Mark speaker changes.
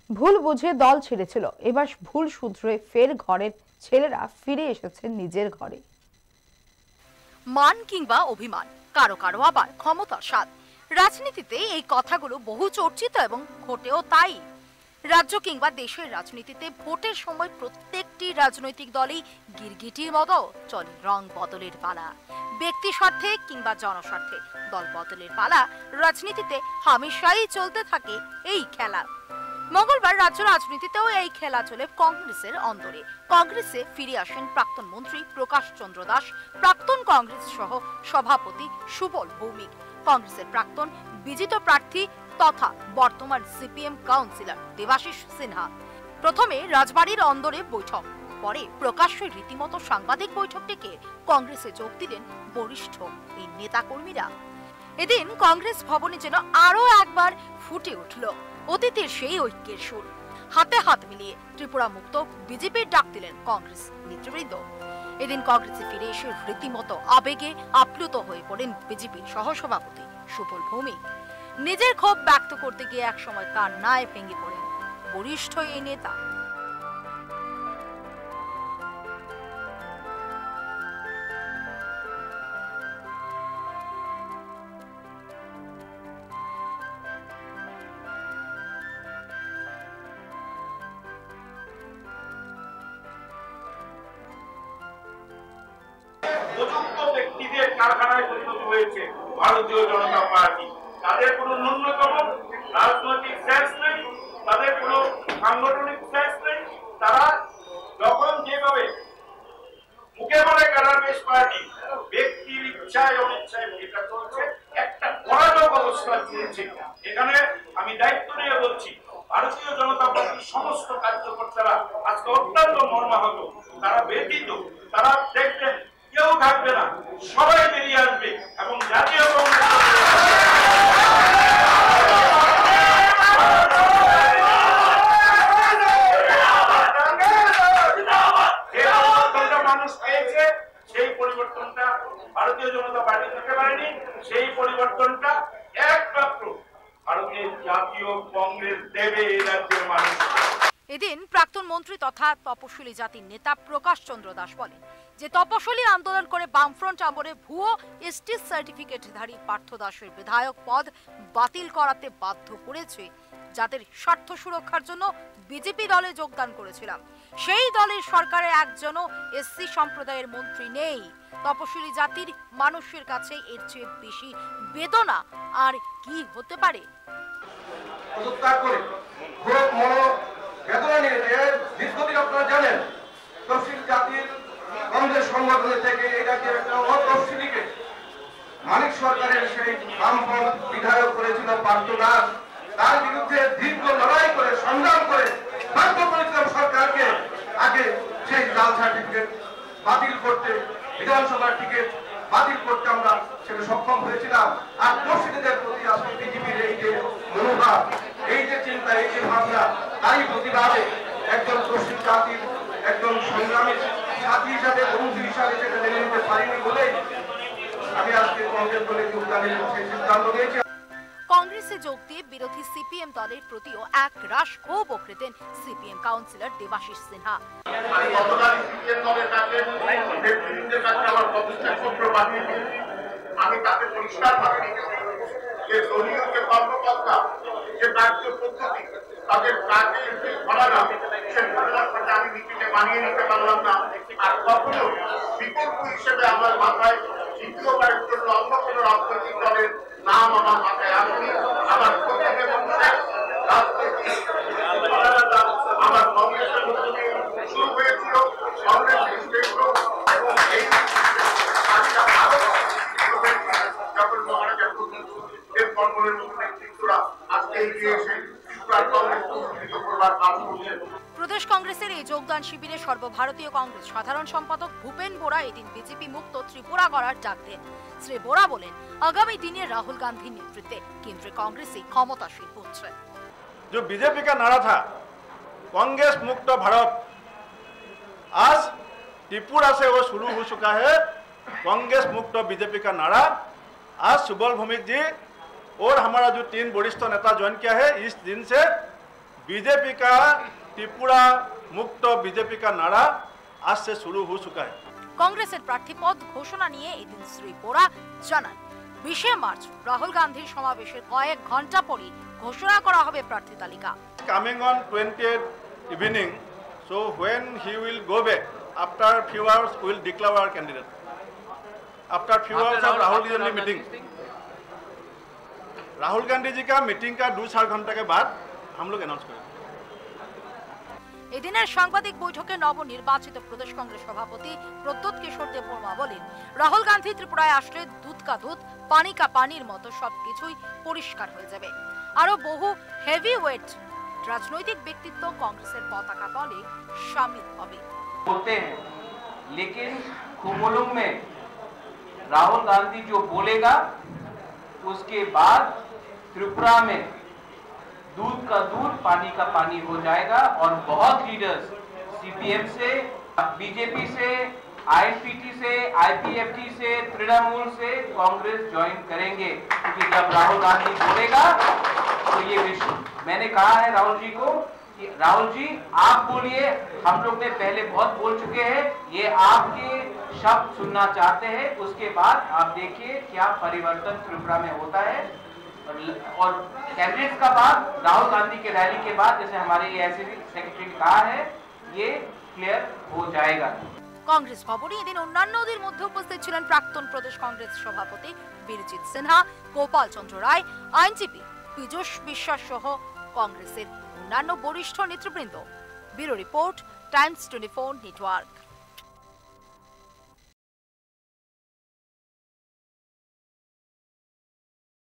Speaker 1: ভুল বুঝে দল ছেড়েছিল, এবার ভুল শুধরে ফের ঘরের ছেলেরা ফিরে এসেছেন নিজের ঘরে।
Speaker 2: মান কিংবা অভিমান, কারো কারো আবার ক্ষমতার স্বাদ, রাজনীতিতে এই কথাগুলো বহু চর্চিত এবং ঘটেও তাই। রাজ্য কিংবা দেশের রাজনীতিতে ভোটের সময় প্রত্যেকটি রাজনৈতিক দলই গিরগিটির মতো চলে রং বদলের পালা। ব্যক্তি স্বার্থে কিংবা জনস্বার্থে দল বদলের পালা রাজনীতিতে হামেশাই চলতে থাকে এই খেলা। মঙ্গলবার রাজ্য রাজনীতিতেও এই খেলা চলে কংগ্রেসের অন্দরে। কংগ্রেসে ফিরে আসেন প্রাক্তন মন্ত্রী প্রকাশ চন্দ্র দাস, প্রাক্তন কংগ্রেস সহ সভাপতি সুবল ভৌমিক, কংগ্রেসের প্রাক্তন বিজিত প্রার্থী তথা বর্তমান সিপিএম কাউন্সিলর দেবাশিস সিনহা। প্রথমে রাজবাড়ির অন্দরে বৈঠক, পরে প্রকাশ্যে রীতিমতো সাংবাদিক বৈঠক ডেকে কংগ্রেসে যোগ দিলেন বরিষ্ঠ এই নেতাকর্মীরা। এদিন কংগ্রেস ভবনে যেন আরো একবার ফুটে উঠল অতীতের সেই ঐক্যের সুর। হাতে হাত মিলিয়ে ত্রিপুরা মুক্ত বিজেপির ডাক দিলেন কংগ্রেস নেতৃবৃন্দ। এদিন কংগ্রেসে ফিরে এসে রীতিমতো আবেগে আপ্লুত হয়ে পড়েন বিজেপির সহসভাপতি সুবল ভৌমিক। নিজের ক্ষোভ ব্যক্ত করতে গিয়ে একসময় কান্নায় ভেঙে পড়েন বরিষ্ঠ এই নেতা।
Speaker 3: উপযুক্ত ব্যক্তিদের কারখানায় পরিণত হয়েছে ভারতীয় জনতা পার্টি। তাদের কোনো ন্যূনতম রাজনৈতিক সেন্স নেই, তাদের কোনো সাংগঠনিক সেন্স নেই। তারা যখন যেভাবে মুখে বলে কারাবেশ পার্টি, ব্যক্তির ইচ্ছায় অনিচ্ছায় এটা চলছে, একটা পরাজক অবস্থা চলছে। এখানে আমি দায়িত্ব নিয়ে বলছি, ভারতীয় জনতা পার্টির সমস্ত কার্যকর্তারা আজকে অত্যন্ত মর্মাহত। তারা ব্যথিত, তারা দেখবেন কেউ থাকবে না, সবাই বেরিয়ে আসবে এবং জাতীয় মানুষ পেয়েছে, সেই পরিবর্তনটা ভারতীয় জনতা পার্টি করতে পারেনি। সেই পরিবর্তনটা একমাত্র ভারতের জাতীয় কংগ্রেস দেবে এই রাজ্যের মানুষ।
Speaker 2: এদিন প্রাক্তন মন্ত্রী তথা তপশিলি জাতির নেতা প্রকাশ চন্দ্র দাস বলেন যে তপশিলি আন্দোলন করে বামফ্রন্ট আমলে ভুয়ো এসটি সার্টিফিকেটধারী পার্থ দাসের বিধায়ক পদ বাতিল করাতে বাধ্য করেছে, যাদের স্বার্থ সুরক্ষার জন্য বিজেপি দলে যোগদান করেছিলাম। সেই দলের সরকারে একজনও এসসি সম্প্রদায়ের মন্ত্রী নেই। তপশিলি জাতির মানুষের কাছে এর চেয়ে বেশি বেদনা আর কি হতে পারে?
Speaker 4: বেদনা নিয়ে যে দীর্ঘদিন আপনারা জানেন তফসিল জাতির কংগ্রেস সংগঠনের থেকে এটাকে একটা অতফসিলিকে মানিক সরকারের সেই বামফ্রন্ট বিধায়ক করেছিল পার্থ দাস। তার বিরুদ্ধে দীর্ঘ লড়াই করে সংগ্রাম করে বাধ্য করেছিলাম সরকারকে আগে সেই জাল সার্টিফিকেট বাতিল করতে, বিধানসভার টিকিট বাতিল করতে আমরা সেটা সক্ষম হয়েছিলাম। আর তফসিলিদের প্রতি আসলে বিজেপির এই যে মনোভাব, এই যে চিন্তা, এই যে ভাবনা, তাই প্রতিবাদে একজন তফসিল জাতির একজন সংগ্রামী সাথী হিসাবে, বন্ধু হিসাবে সেটা মেনে নিতে পারিনি বলেই আমি আজকে কংগ্রেস দলে যোগদানের সেই সিদ্ধান্ত নিয়েছি।
Speaker 2: কংগ্রেসে যোগ দিয়ে বিরোধী সিপিএম দলের প্রতিও এক রাশ ক্ষোভ বক্রেতেন সিপিএম কাউন্সিলর দেবাশিস সিনহা।
Speaker 3: আমি তাকে পরিষ্কার ভাবে যে দলীয় যে কর্মকর্তা, যে কার্য পদ্ধতি, তাদের কাজের যে ঘটনা, সেই ঘটনার সাথে আমি নীতিতে মানিয়ে নিতে পারলাম না। আর কখনো বিকল্প হিসেবে আমার মাথায় দ্বিতীয়বারের জন্য অন্য কোনো রাজনৈতিক দলের নাম আমার মাথায় আসেনি। আমার প্রথম এবং রাজনৈতিক আমার কংগ্রেসের মধ্যে দিয়ে শুরু হয়েছিল। কংগ্রেসের শ্রেষ্ঠ এবং এই যখন মহারাজা দেব বর্মনের মতো নেতৃত্বরা আজকে এগিয়ে এসে
Speaker 2: প্রদেশ কংগ্রেসের এই যোগদান শিবিরে সর্বভারতীয় কংগ্রেস সাধারণ সম্পাদক ভূপেন বোরা এদিন বিজেপি মুক্ত ত্রিপুরা করার ডাক দেন। শ্রী বোরা বলেন, আগামী দিনে রাহুল गांधी नेतृत्वे केंद्रीय कांग्रेस क्षमताशील হচ্ছে।
Speaker 5: जो बीजेपी का नारा था कांग्रेस मुक्त भारत, आज त्रिपुरा से वो शुरू हो चुका है। कांग्रेस मुक्त बीजेपी का नारा आज सुबल भौमिक जी और हमारा जो 3 वरिष्ठ नेता ज्वाइन किया है, इस दिन से बीजेपी का त्रिपुरा मुक्त बीजेपी का नारा आज से शुरू हो चुका है।
Speaker 2: কংগ্রেসের প্রার্থী পদ ঘোষণা নিয়ে এদিন শ্রী বোরা জানান 20 মার্চ রাহুল গান্ধীর সমাবেশের কয়েক ঘন্টা পরই ঘোষণা করা হবে প্রার্থী তালিকা।
Speaker 5: Coming on 20th evening, so when he will go back, after few hours we will declare our candidate. After few hours of Rahul Gandhi meeting, Rahul Gandhi ji का मीटिंग का 2-4 घंटा के बाद हम लोग अनाउंस करेंगे।
Speaker 2: এদিনের সাংবাদিক বৈঠকে নবনির্বাচিত প্রদেশ কংগ্রেস সভাপতি প্রদ্যোৎ কিশোর দেববর্মা বলেন, রাহুল গান্ধী ত্রিপুরায় আসলে দুধ কা দুধ পানি কা পানির মতো সবকিছুই পরিষ্কার হয়ে যাবে। আরো বহু হেভি ওয়েট রাজনৈতিক ব্যক্তিত্ব কংগ্রেসের পতাকা তলে শামিল হবে।
Speaker 6: होते हैं, लेकिन खुमुलुंग में राहुल गांधी जो बोलेगा उसके बाद त्रिपुरा में दूध का दूध पानी का पानी हो जाएगा और बहुत लीडर्स सीपीएम से, बीजेपी से, आईएनपीटी से, आईपीएफटी से, तृणमूल से कांग्रेस ज्वाइन करेंगे, क्योंकि जब राहुल गांधी बोलेगा तो ये विश्व। मैंने कहा है राहुल जी को कि राहुल जी आप बोलिए, हम लोग ने पहले बहुत बोल चुके हैं, ये आपके शब्द सुनना चाहते हैं, उसके बाद आप देखिए क्या परिवर्तन त्रिपुरा में होता है। और कैंडिडेट्स का बाद राहुल गांधी के रैली के बाद जैसे हमारे एआईसीसी सेक्रेटरी ने कहा है ये क्लियर हो जाएगा।
Speaker 2: কংগ্রেস ভবনে এদিন অন্যান্যদের মধ্যে উপস্থিত ছিলেন প্রাক্তন প্রদেশ কংগ্রেস সভাপতি বীরজিৎ সিনহা, গোপাল চন্দ্র রায়, আইনজীবী পীযূষ বিশ্বাস সহ কংগ্রেসের অন্যান্য বরিষ্ঠ নেতৃবৃন্দ। Bureau report, Times 24 network.